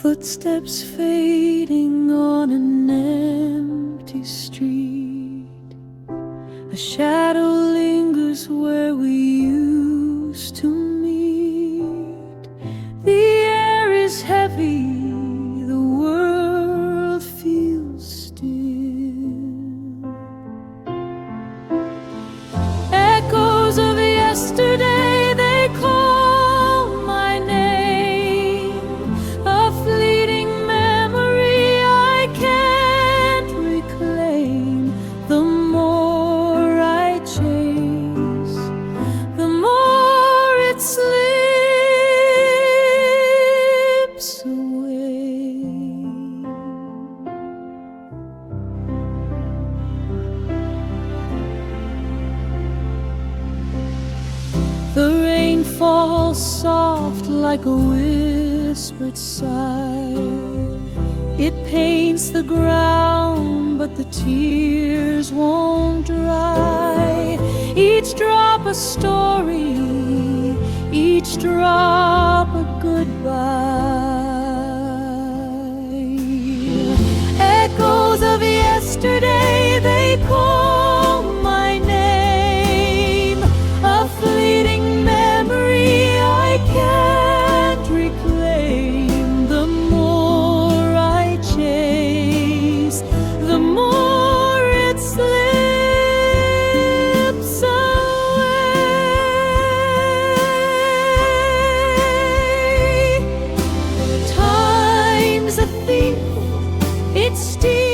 Footsteps fading on an empty street. A shadow lingers where we used to meet. The air is heavy, the world feels still. Echoes of yesterday, they call my name. A fleeting memory I can't reclaim. The more I chase, the more it slips away. The rain falls soft like a whispered sigh. It paints the ground, but the tears won't dry. Each drop a story, each drop a goodbye. Echoes of yesterday, they call my name. A fleeting memory I can't reclaim. The more I chase, the more it slips away. Time's a thief, it steals